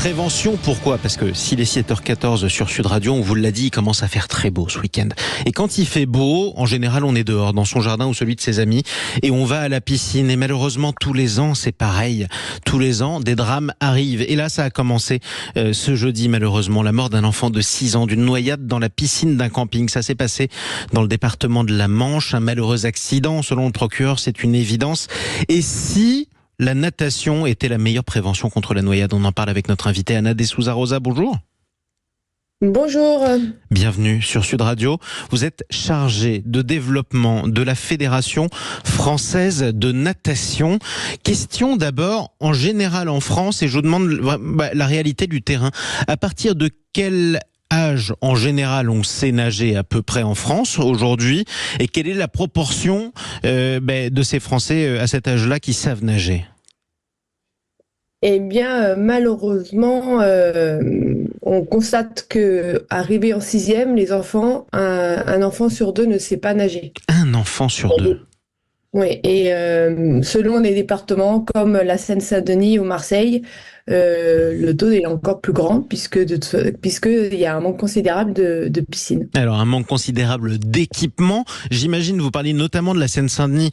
Prévention, pourquoi ? Parce que s'il est 7h14 sur Sud Radio, on vous l'a dit, il commence à faire très beau ce week-end. Et quand il fait beau, en général, on est dehors, dans son jardin ou celui de ses amis, et on va à la piscine. Et malheureusement, tous les ans, c'est pareil. Tous les ans, des drames arrivent. Et là, ça a commencé ce jeudi, malheureusement. La mort d'un enfant de 6 ans, d'une noyade dans la piscine d'un camping. Ça s'est passé dans le département de la Manche. Un malheureux accident, selon le procureur, c'est une évidence. Et si la natation était la meilleure prévention contre la noyade? On en parle avec notre invitée Anna De Souza Rosa. Bonjour. Bonjour. Bienvenue sur Sud Radio. Vous êtes chargée de développement de la Fédération française de natation. Question d'abord, en général en France, et je vous demande la réalité du terrain. À partir de quel âge, en général, on sait nager à peu près en France aujourd'hui, et quelle est la proportion de ces Français à cet âge-là qui savent nager? Eh bien, malheureusement, on constate que arrivé en 6e, les enfants, un enfant sur 2 ne sait pas nager. Un enfant sur 2. Oui, et selon les départements comme la Seine-Saint-Denis ou Marseille, le taux est encore plus grand puisque il y a un manque considérable de piscines. Alors, un manque considérable d'équipements. J'imagine, vous parliez notamment de la Seine-Saint-Denis,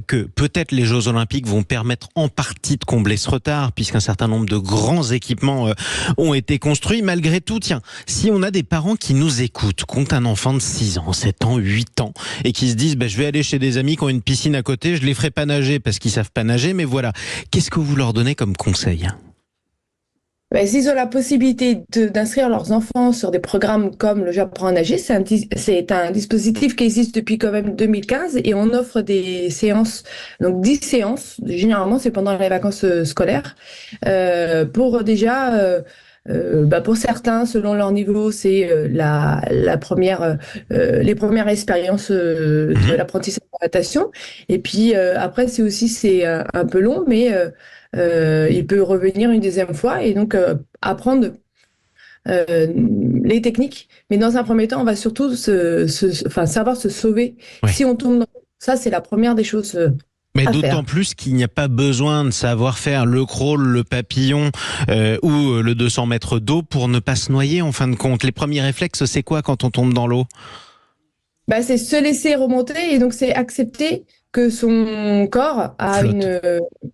que peut-être les Jeux Olympiques vont permettre en partie de combler ce retard, puisqu'un certain nombre de grands équipements ont été construits. Malgré tout, tiens, si on a des parents qui nous écoutent, qui ont un enfant de 6 ans, 7 ans, 8 ans, et qui se disent, je vais aller chez des amis qui ont une piscine à côté, je les ferai pas nager parce qu'ils savent pas nager, mais voilà. Qu'est-ce que vous leur donnez comme conseil ? S'ils ont la possibilité d'inscrire leurs enfants sur des programmes comme le J'apprends à nager, c'est un dispositif qui existe depuis quand même 2015 et on offre des séances, donc 10 séances, généralement c'est pendant les vacances scolaires, pour déjà... pour certains, selon leur niveau, c'est la première, les premières expériences de l'apprentissage de la natation. Et puis après, c'est un peu long, mais il peut revenir une deuxième fois et donc apprendre les techniques. Mais dans un premier temps, on va surtout savoir se sauver. Ouais. Si on tombe dans ça, c'est la première des choses. Mais d'autant plus qu'il n'y a pas besoin de savoir faire le crawl, le papillon ou le 200 mètres d'eau pour ne pas se noyer en fin de compte. Les premiers réflexes, c'est quoi quand on tombe dans l'eau ? C'est se laisser remonter et donc c'est accepter que son corps a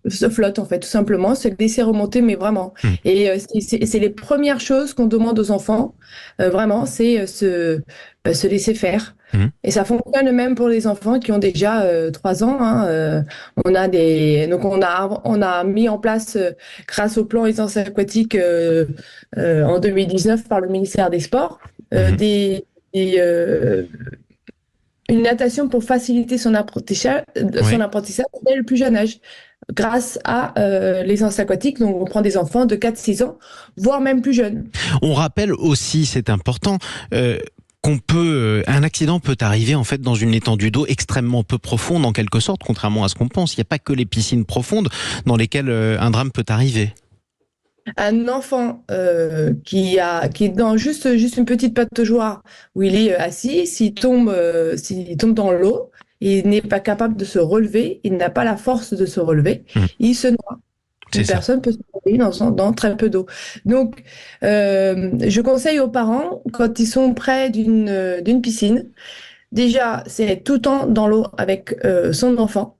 se flotte en fait, tout simplement, se laisser remonter, mais vraiment. Et c'est les premières choses qu'on demande aux enfants, vraiment, c'est se laisser faire. Et ça fonctionne même pour les enfants qui ont déjà 3 ans. On a mis en place, grâce au plan aisance aquatique en 2019 par le ministère des Sports, une natation pour faciliter son apprentissage dès le plus jeune âge, grâce à l'aisance aquatique. Donc, on prend des enfants de 4-6 ans, voire même plus jeunes. On rappelle aussi, c'est important, un accident peut arriver en fait dans une étendue d'eau extrêmement peu profonde en quelque sorte, contrairement à ce qu'on pense. Il n'y a pas que les piscines profondes dans lesquelles un drame peut arriver. Un enfant qui est dans juste une petite pataugeoire où il est assis, s'il tombe dans l'eau, il n'est pas capable de se relever, il n'a pas la force de se relever, il se noie. Une personne peut se noyer dans très peu d'eau. Donc, je conseille aux parents, quand ils sont près d'une piscine, déjà, c'est être tout le temps dans l'eau avec son enfant.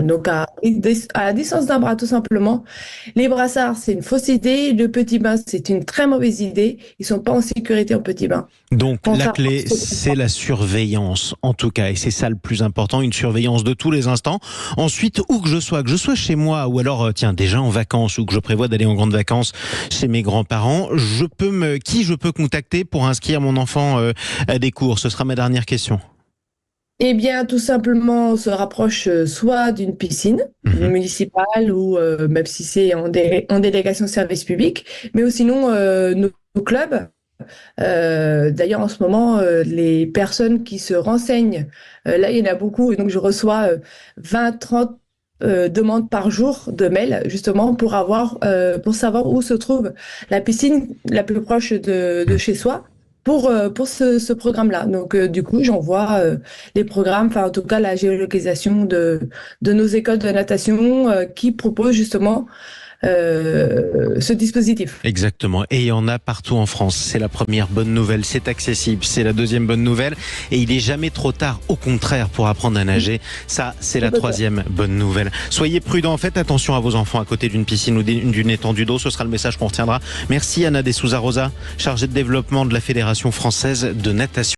Donc à la distance d'un bras tout simplement. Les brassards, c'est une fausse idée. Le petit bain, c'est une très mauvaise idée. Ils sont pas en sécurité en petit bain. Donc la clé, c'est la surveillance en tout cas, et c'est ça le plus important, une surveillance de tous les instants. Ensuite, où que je sois chez moi ou alors déjà en vacances ou que je prévois d'aller en grandes vacances chez mes grands-parents, je peux contacter pour inscrire mon enfant à des cours? Ce sera ma dernière question. Eh bien, tout simplement, on se rapproche soit d'une piscine municipale ou même si c'est en délégation de service public, mais sinon nos clubs. D'ailleurs, en ce moment, les personnes qui se renseignent, là, il y en a beaucoup, et donc je reçois 20-30 demandes par jour de mails, justement, pour savoir où se trouve la piscine la plus proche de chez soi. Pour ce programme-là. Donc, du coup, j'envoie les programmes, en tout cas la géolocalisation de nos écoles de natation qui proposent justement ce dispositif. Exactement. Et il y en a partout en France. C'est la première bonne nouvelle. C'est accessible. C'est la deuxième bonne nouvelle. Et il est jamais trop tard. Au contraire, pour apprendre à nager. Ça, c'est la troisième bonne nouvelle. Soyez prudents. Faites attention à vos enfants à côté d'une piscine ou d'une étendue d'eau. Ce sera le message qu'on retiendra. Merci Anna De Souza Rosa, chargée de développement de la Fédération française de natation.